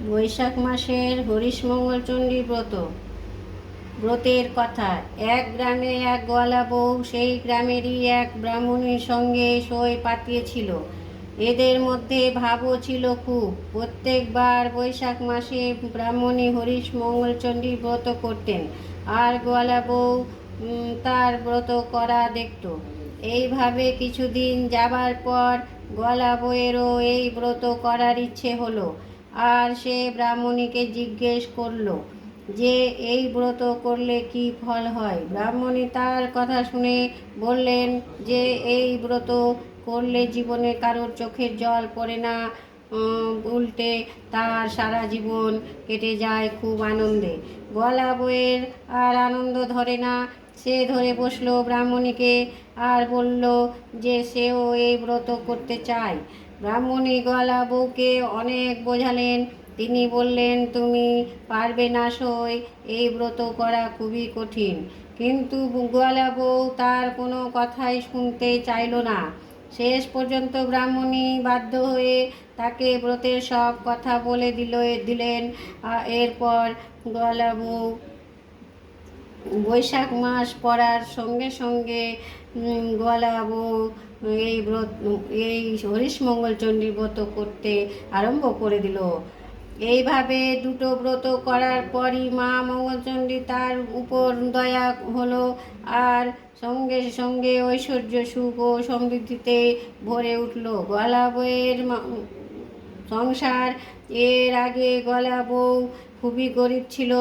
বৈশাখ মাসের হরিশমঙ্গলচণ্ডী ব্রতের কথা। এক গ্রামে এক গোয়ালা বউ সেই গ্রামেরই এক ব্রাহ্মণীর সঙ্গে সই পাতিয়েছিল। এদের মধ্যে ভাবও ছিল খুব। প্রত্যেকবার বৈশাখ মাসে ব্রাহ্মণী হরিশমঙ্গলচণ্ডী ব্রত করতেন, আর গোয়ালা বউ তার ব্রত করা দেখত। এইভাবে কিছুদিন যাবার পর গোয়ালা বউয়েরও এই ব্রত করার ইচ্ছে হলো, আর সে ব্রাহ্মণীকে জিজ্ঞেস করলো যে এই ব্রত করলে কি ফল হয়। ব্রাহ্মণী তার কথা শুনে বললেন যে এই ব্রত করলে জীবনে কারোর চোখের জল পড়ে না, উল্টে তার সারা জীবন কেটে যায় খুব আনন্দে। গলা বইয়ের আর আনন্দ ধরে না, সে ধরে বসলো ব্রাহ্মণীকে আর বলল যে সেও এই ব্রত করতে চায়। ব্রাহ্মণী গলা বউকে অনেক বোঝালেন। তিনি বললেন, তুমি পারবে না সই, এই ব্রত করা খুবই কঠিন। কিন্তু গোয়ালা বউ তার কোনো কথাই শুনতে চাইল না। শেষ পর্যন্ত ব্রাহ্মণী বাধ্য হয়ে তাকে ব্রতের সব কথা বলে দিলেন। এরপর গোয়ালা বউ বৈশাখ মাস পড়ার সঙ্গে সঙ্গে গোয়ালা বউ এই হরিশমঙ্গলচণ্ডী ব্রত করতে আরম্ভ করে দিল। এইভাবে দুটো ব্রত করার পরই মা মঙ্গলচণ্ডী তার উপর দয়া হলো, আর সঙ্গে সঙ্গে ঐশ্বর্য, সুখ ও সমৃদ্ধিতে ভরে উঠল গলা বউয়ের সংসার। এর আগে গলা বউ খুবই গরিব ছিল।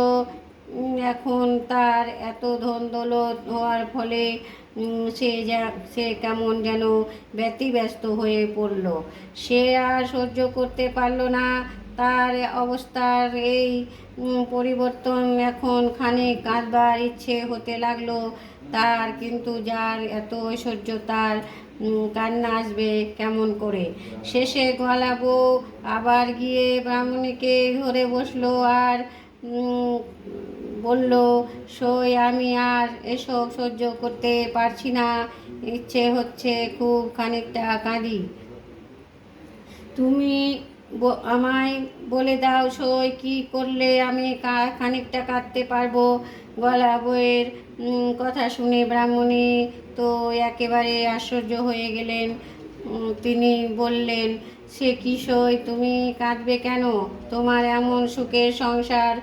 এখন তার এত ধন দৌলত হওয়ার ফলে সে কেমন যেন ব্যতিব্যস্ত হয়ে পড়ল। সে আর সহ্য করতে পারল না তার অবস্থার এই পরিবর্তন। এখন খানিক কাঁদবার ইচ্ছে হতে লাগলো তার, কিন্তু যার এত ঐশ্বর্য তার কান্না আসবে কেমন করে। শেষে গলা বউ আবার গিয়ে ব্রাহ্মণীকে ধরে বসলো আর বলল, সই, আমি আর এসব সহ্য করতে পারছি না, ইচ্ছে হচ্ছে খুব খানিকটা কাঁদি। তুমি আমায় বলে দাও সই, কি করলে আমি খানিকটা কাঁদতে পারবো। গলা বউয়ের কথা শুনে ব্রাহ্মণী তো একেবারে আশ্চর্য হয়ে গেলেন। তিনি বললেন, সে কি সই, তুমি কাঁদবে কেন? তোমার এমন সুখের সংসার,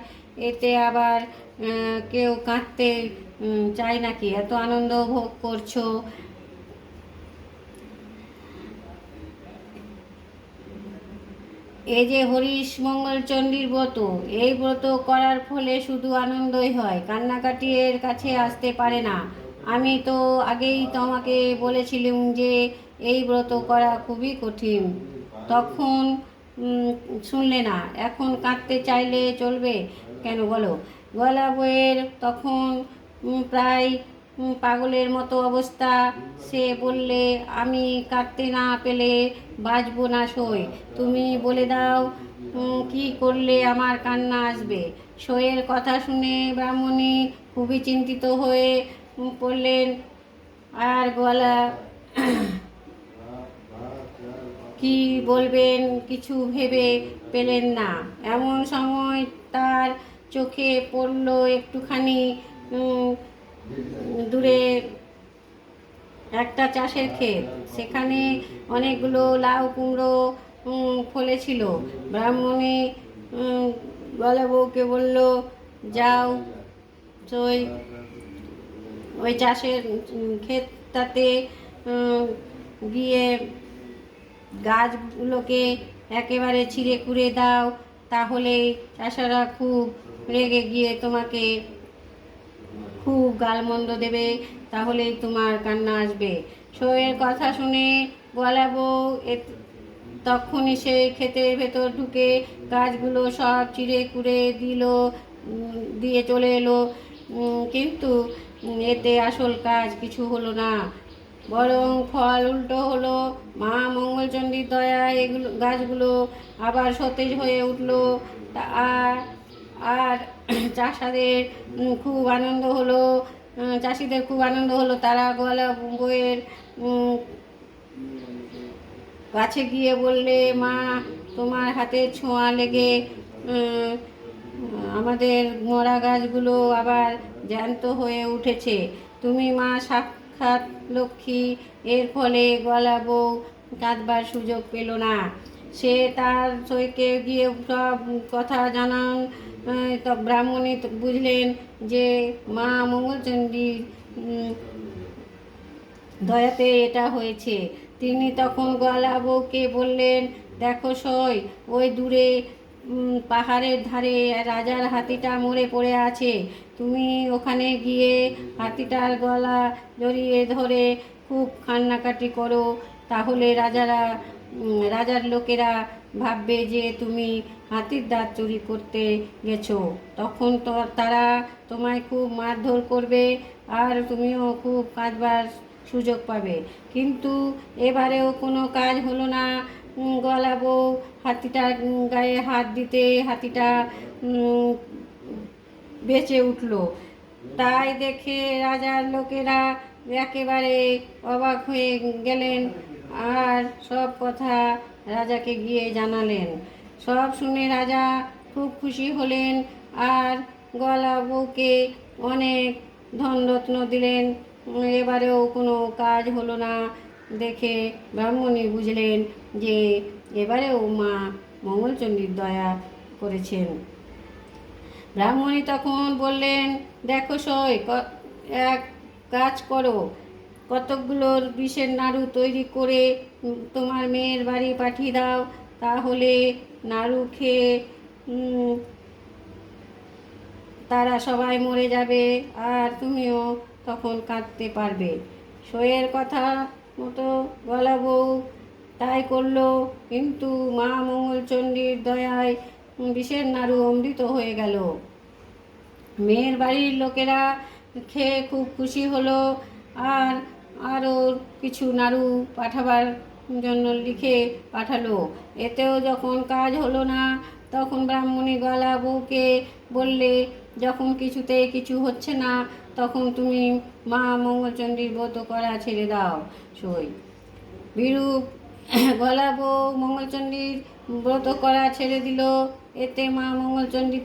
এতে আবার কেউ কাঁদতে চায় নাকি? এত আনন্দ ভোগ করছো। এই যে হরিশমঙ্গলচণ্ডীর ব্রত, এই ব্রত করার ফলে শুধু আনন্দই হয়, কান্নাকাটি এর কাছে আসতে পারে না। আমি তো আগেই তোমাকে বলেছিলাম যে এই ব্রত করা খুবই কঠিন, তখন শুনলে না। এখন কাঁদতে চাইলে চলবে কেন বলো? গলা বউয়ের তখন প্রায় পাগলের মতো অবস্থা। সে বললে, আমি কাঁদতে না পেলে বাঁচব না সই। তুমি বলে দাও কি করলে আমার কান্না আসবে। সইয়ের কথা শুনে ব্রাহ্মণী খুবই চিন্তিত হয়ে পড়লেন, আর গলা কি বলবেন কিছু ভেবে পেলেন না। এমন সময় তার চোখে পড়ল একটুখানি দূরে একটা চাষের ক্ষেত। সেখানে অনেকগুলো লাউ কুমড়ো ফলেছিল। ব্রাহ্মণী গলা বউকে বলল, যাও ওই চাষের ক্ষেতটাতে গিয়ে গাছগুলোকে একেবারে ছিঁড়ে কুড়ে দাও, তাহলেই চাষারা খুব রেগে গিয়ে তোমাকে খুব গালমন্দ দেবে, তাহলেই তোমার কান্না আসবে। সইয়ের কথা শুনে গলা বউ তখনই সেই ক্ষেতের ভেতর ঢুকে গাছগুলো সব চিড়ে কুড়ে দিয়ে চলে এলো। কিন্তু এতে আসল কাজ কিছু হলো না, বরং ফল উল্টো হলো। মা মঙ্গলচণ্ডীর দয়ায় এগুলো গাছগুলো আবার সতেজ হয়ে উঠলো। আর চাষিদের খুব আনন্দ হলো। তারা গলা বউয়ের কাছে গিয়ে বললে, মা, তোমার হাতে ছোঁয়া লেগে উম, আমাদের মরা গাছগুলো আবার জ্যান্ত হয়ে উঠেছে। তুমি মা সাক্ষাৎ লক্ষ্মী। এর ফলে গলা বউ কাঁদবার সুযোগ পেল না। সে তার সইকে গিয়ে সব কথা জানান। তো ব্রাহ্মণী বুঝলেন যে মা মঙ্গলচণ্ডীর দয়াতে এটা হয়েছে। তিনি তখন গলা বউকে বললেন, দেখো সই, ওই দূরে পাহাড়ের ধারে রাজার হাতিটা মরে পড়ে আছে। তুমি ওখানে গিয়ে হাতিটার গলা জড়িয়ে ধরে খুব কান্নাকাটি করো। তাহলে রাজার লোকেরা ভাববে যে তুমি হাতির দাঁত চুরি করতে গেছো। তখন তো তারা তোমায় খুব মারধর করবে, আর তুমিও খুব কাঁদবার সুযোগ পাবে। কিন্তু এবারেও কোনো কাজ হলো না। গলা বউ হাতিটার গায়ে হাত দিতে হাতিটা বেঁচে উঠল। তাই দেখে রাজার লোকেরা একেবারে অবাক হয়ে গেলেন, আর সব কথা রাজাকে গিয়ে জানালেন। সব শুনে রাজা খুব খুশি হলেন, আর গলা বউকে অনেক ধনরত্ন দিলেন। এবারেও কোনো কাজ হলো না দেখে ব্রাহ্মণী বুঝলেন যে এবারেও মা মঙ্গলচণ্ডীর দয়া করেছেন। ব্রাহ্মণী তখন বললেন, দেখো সই, এক কাজ করো, কতকগুলো বিষের নাড়ু তৈরি করে তোমার মেয়ের বাড়ি পাঠিয়ে দাও। তাহলে নাড়ু খেয়ে তারা সবাই মরে যাবে, আর তুমিও তখন কাঁদতে পারবে। সইয়ের কথা মতো গলা বউ তাই করলো, কিন্তু মা মঙ্গলচণ্ডীর দয়ায় বিষের নাড়ু অমৃত হয়ে গেল। মেয়ের বাড়ির লোকেরা খেয়ে খুব খুশি হলো, আর আরও কিছু নাড়ু পাঠাবার জন্য লিখে পাঠালো। এতেও যখন কাজ হলো না, তখন ব্রাহ্মণী গলা বউকে বললে, যখন কিছুতেই কিছু হচ্ছে না, তখন তুমি মা মঙ্গলচণ্ডীর ব্রত করা ছেড়ে দাও। সই বিরূপ গলা বউ মঙ্গলচণ্ডীর ব্রত করা ছেড়ে দিল। এতে মা মঙ্গলচণ্ডী